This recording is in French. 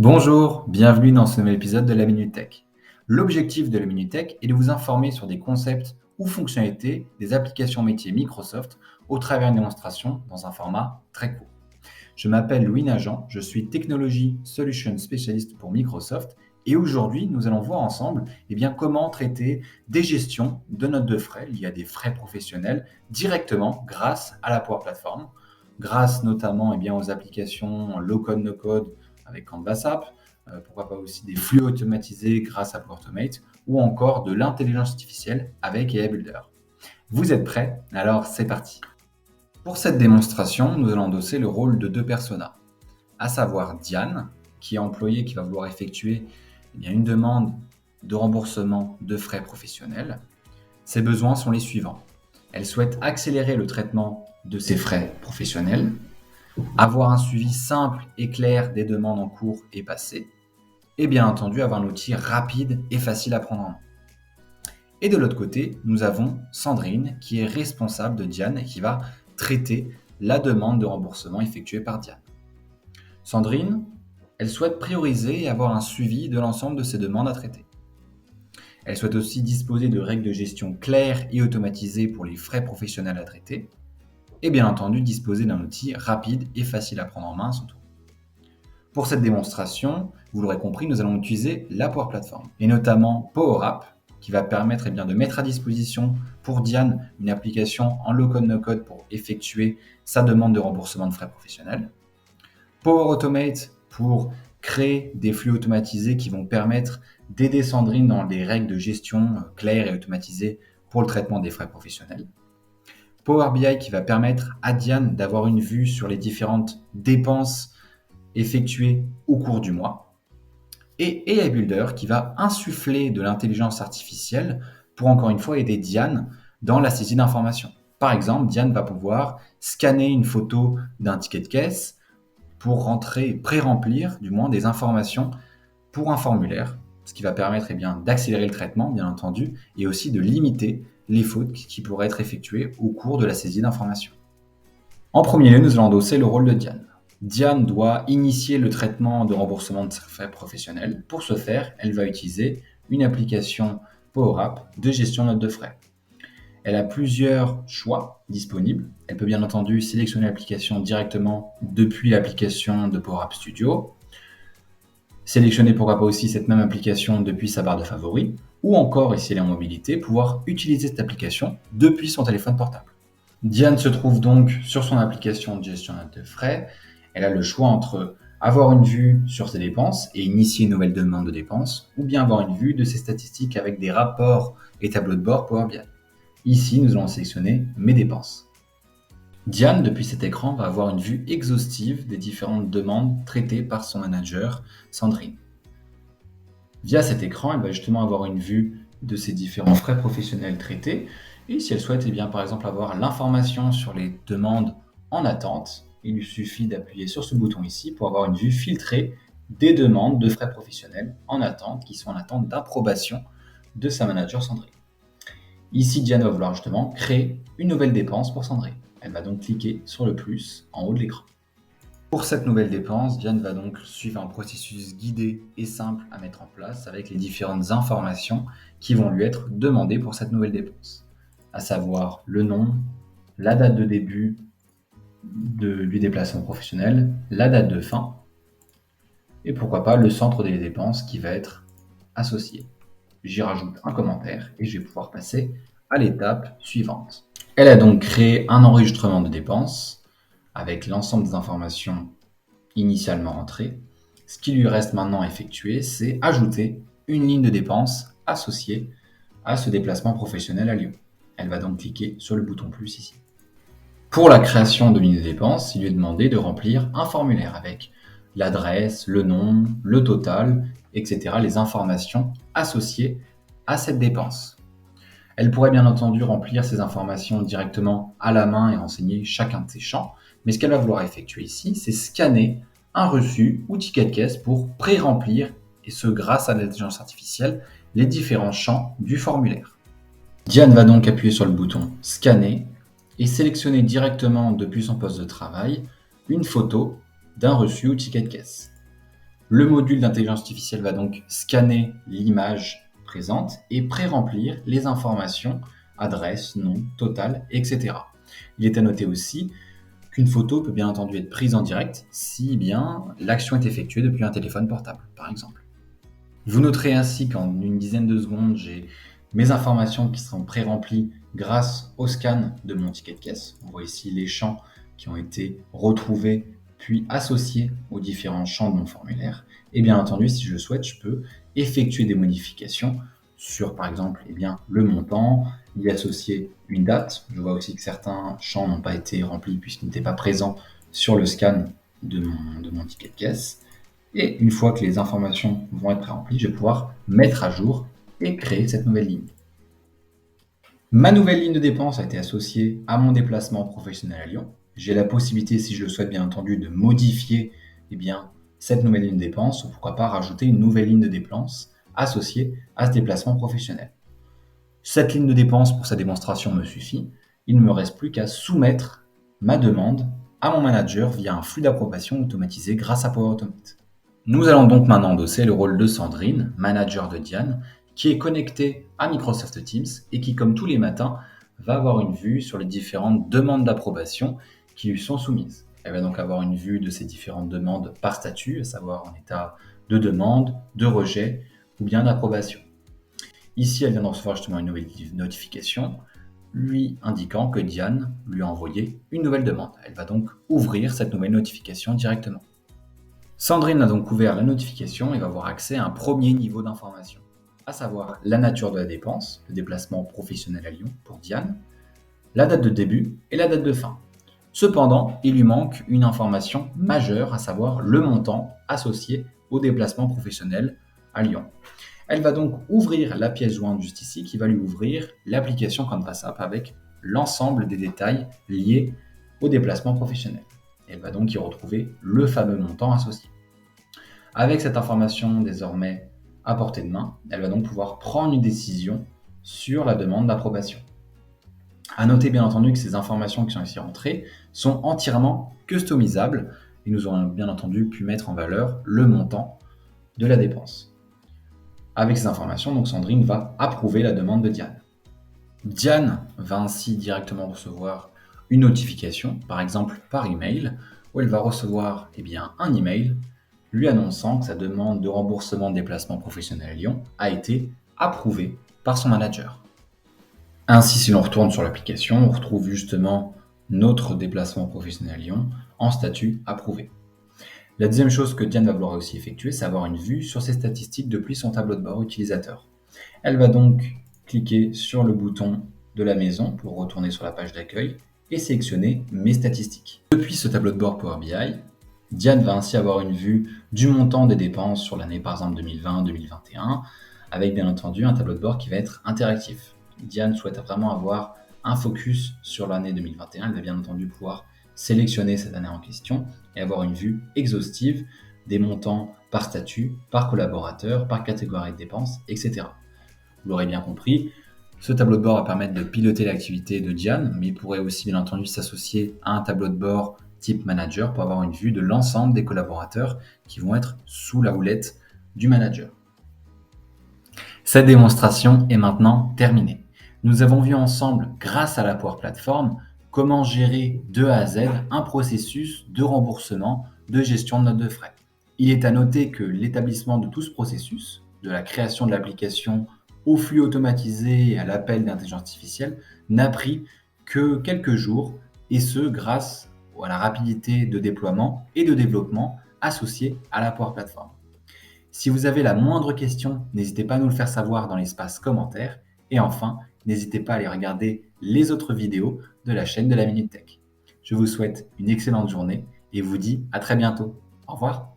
Bonjour, bienvenue dans ce nouvel épisode de la Minute Tech. L'objectif de la Minute Tech est de vous informer sur des concepts ou fonctionnalités des applications métiers Microsoft au travers d'une démonstration dans un format très court. Je m'appelle Louis Nagent, je suis Technology Solution Specialist pour Microsoft et aujourd'hui nous allons voir ensemble comment traiter des gestions de notes de frais liées à des frais professionnels directement grâce à la Power Platform, grâce notamment aux applications low-code, no-code avec Canvas App, pourquoi pas aussi des flux automatisés grâce à Power Automate, ou encore de l'intelligence artificielle avec AI Builder. Vous êtes prêts? Alors c'est parti. Pour cette démonstration, nous allons endosser le rôle de deux personas, à savoir Diane, qui est employée qui va vouloir effectuer une demande de remboursement de frais professionnels. Ses besoins sont les suivants. Elle souhaite accélérer le traitement de ses frais professionnels, avoir un suivi simple et clair des demandes en cours et passées, et bien entendu avoir un outil rapide et facile à prendre en main. Et de l'autre côté, nous avons Sandrine qui est responsable de Diane et qui va traiter la demande de remboursement effectuée par Diane. Sandrine, elle souhaite prioriser et avoir un suivi de l'ensemble de ses demandes à traiter. Elle souhaite aussi disposer de règles de gestion claires et automatisées pour les frais professionnels à traiter, et bien entendu disposer d'un outil rapide et facile à prendre en main surtout. Pour cette démonstration, vous l'aurez compris, nous allons utiliser la Power Platform, et notamment Power App, qui va permettre de mettre à disposition pour Diane une application en low-code, no-code pour effectuer sa demande de remboursement de frais professionnels. Power Automate pour créer des flux automatisés qui vont permettre d'aider Sandrine dans des règles de gestion claires et automatisées pour le traitement des frais professionnels. Power BI qui va permettre à Diane d'avoir une vue sur les différentes dépenses effectuées au cours du mois. Et AI Builder qui va insuffler de l'intelligence artificielle pour encore une fois aider Diane dans la saisie d'informations. Par exemple, Diane va pouvoir scanner une photo d'un ticket de caisse pour pré-remplir du moins des informations pour un formulaire, ce qui va permettre d'accélérer le traitement, bien entendu, et aussi de limiter les fautes qui pourraient être effectuées au cours de la saisie d'informations. En premier lieu, nous allons endosser le rôle de Diane. Diane doit initier le traitement de remboursement de ses frais professionnels. Pour ce faire, elle va utiliser une application Power App de gestion de notes de frais. Elle a plusieurs choix disponibles. Elle peut bien entendu sélectionner l'application directement depuis l'application de Power App Studio, sélectionner pourquoi pas aussi cette même application depuis sa barre de favoris, ou encore, si elle est en mobilité, pouvoir utiliser cette application depuis son téléphone portable. Diane se trouve donc sur son application de gestion de frais. Elle a le choix entre avoir une vue sur ses dépenses et initier une nouvelle demande de dépenses, ou bien avoir une vue de ses statistiques avec des rapports et tableaux de bord Power BI. Ici, nous allons sélectionner mes dépenses. Diane, depuis cet écran, va avoir une vue exhaustive des différentes demandes traitées par son manager, Sandrine. Via cet écran, elle va justement avoir une vue de ses différents frais professionnels traités. Et si elle souhaite, par exemple, avoir l'information sur les demandes en attente, il lui suffit d'appuyer sur ce bouton ici pour avoir une vue filtrée des demandes de frais professionnels en attente, qui sont en attente d'approbation de sa manager Sandrine. Ici, Diane va vouloir justement créer une nouvelle dépense pour Sandrine. Elle va donc cliquer sur le plus en haut de l'écran. Pour cette nouvelle dépense, Diane va donc suivre un processus guidé et simple à mettre en place avec les différentes informations qui vont lui être demandées pour cette nouvelle dépense, à savoir le nom, la date de début du déplacement professionnel, la date de fin et pourquoi pas le centre des dépenses qui va être associé. J'y rajoute un commentaire et je vais pouvoir passer à l'étape suivante. Elle a donc créé un enregistrement de dépenses avec l'ensemble des informations initialement entrées. Ce qui lui reste maintenant à effectuer, c'est ajouter une ligne de dépenses associée à ce déplacement professionnel à Lyon. Elle va donc cliquer sur le bouton plus ici. Pour la création de ligne de dépenses, il lui est demandé de remplir un formulaire avec l'adresse, le nom, le total, etc., les informations associées à cette dépense. Elle pourrait bien entendu remplir ces informations directement à la main et renseigner chacun de ces champs, mais ce qu'elle va vouloir effectuer ici, c'est scanner un reçu ou ticket de caisse pour pré-remplir, et ce grâce à l'intelligence artificielle, les différents champs du formulaire. Diane va donc appuyer sur le bouton « Scanner » et sélectionner directement depuis son poste de travail une photo d'un reçu ou ticket de caisse. Le module d'intelligence artificielle va donc scanner l'image présente et pré-remplir les informations, adresse, nom, total, etc. Il est à noter aussi qu'une photo peut bien entendu être prise en direct si bien l'action est effectuée depuis un téléphone portable, par exemple. Vous noterez ainsi qu'en une dizaine de secondes, j'ai mes informations qui seront pré-remplies grâce au scan de mon ticket de caisse. On voit ici les champs qui ont été retrouvés puis associés aux différents champs de mon formulaire. Et bien entendu, si je le souhaite, je peux effectuer des modifications sur, par exemple, le montant, y associer une date. Je vois aussi que certains champs n'ont pas été remplis puisqu'ils n'étaient pas présents sur le scan de mon ticket de caisse. Et une fois que les informations vont être remplies, je vais pouvoir mettre à jour et créer cette nouvelle ligne. Ma nouvelle ligne de dépense a été associée à mon déplacement professionnel à Lyon. J'ai la possibilité, si je le souhaite bien entendu, de modifier cette nouvelle ligne de dépense ou pourquoi pas rajouter une nouvelle ligne de dépense associée à ce déplacement professionnel. Cette ligne de dépense pour sa démonstration me suffit. Il ne me reste plus qu'à soumettre ma demande à mon manager via un flux d'approbation automatisé grâce à Power Automate. Nous allons donc maintenant endosser le rôle de Sandrine, manager de Diane, qui est connectée à Microsoft Teams et qui, comme tous les matins, va avoir une vue sur les différentes demandes d'approbation qui lui sont soumises. Elle va donc avoir une vue de ces différentes demandes par statut, à savoir en état de demande, de rejet ou bien d'approbation. Ici, elle vient de recevoir justement une nouvelle notification lui indiquant que Diane lui a envoyé une nouvelle demande. Elle va donc ouvrir cette nouvelle notification directement. Sandrine a donc ouvert la notification et va avoir accès à un premier niveau d'information, à savoir la nature de la dépense, le déplacement professionnel à Lyon pour Diane, la date de début et la date de fin. Cependant, il lui manque une information majeure, à savoir le montant associé au déplacement professionnel à Lyon. Elle va donc ouvrir la pièce jointe juste ici qui va lui ouvrir l'application Canvas App avec l'ensemble des détails liés au déplacement professionnel. Elle va donc y retrouver le fameux montant associé. Avec cette information désormais à portée de main, elle va donc pouvoir prendre une décision sur la demande d'approbation. À noter bien entendu que ces informations qui sont ici rentrées sont entièrement customisables et nous aurons bien entendu pu mettre en valeur le montant de la dépense. Avec ces informations, donc Sandrine va approuver la demande de Diane. Diane va ainsi directement recevoir une notification, par exemple par email, où elle va recevoir un email lui annonçant que sa demande de remboursement de déplacement professionnel à Lyon a été approuvée par son manager. Ainsi, si l'on retourne sur l'application, on retrouve justement notre déplacement professionnel à Lyon en statut approuvé. La deuxième chose que Diane va vouloir aussi effectuer, c'est avoir une vue sur ses statistiques depuis son tableau de bord utilisateur. Elle va donc cliquer sur le bouton de la maison pour retourner sur la page d'accueil et sélectionner mes statistiques. Depuis ce tableau de bord Power BI, Diane va ainsi avoir une vue du montant des dépenses sur l'année par exemple 2020-2021, avec bien entendu un tableau de bord qui va être interactif. Diane souhaite vraiment avoir un focus sur l'année 2021, elle va bien entendu pouvoir sélectionner cette année en question et avoir une vue exhaustive des montants par statut, par collaborateur, par catégorie de dépenses, etc. Vous l'aurez bien compris, ce tableau de bord va permettre de piloter l'activité de Diane, mais il pourrait aussi bien entendu s'associer à un tableau de bord type manager pour avoir une vue de l'ensemble des collaborateurs qui vont être sous la houlette du manager. Cette démonstration est maintenant terminée. Nous avons vu ensemble, grâce à la Power Platform, comment gérer de A à Z un processus de remboursement, de gestion de notes de frais. Il est à noter que l'établissement de tout ce processus, de la création de l'application au flux automatisé et à l'appel d'intelligence artificielle, n'a pris que quelques jours, et ce grâce à la rapidité de déploiement et de développement associée à la Power Platform. Si vous avez la moindre question, n'hésitez pas à nous le faire savoir dans l'espace commentaire. Et enfin, n'hésitez pas à aller regarder les autres vidéos de la chaîne de la Minute Tech. Je vous souhaite une excellente journée et vous dis à très bientôt. Au revoir.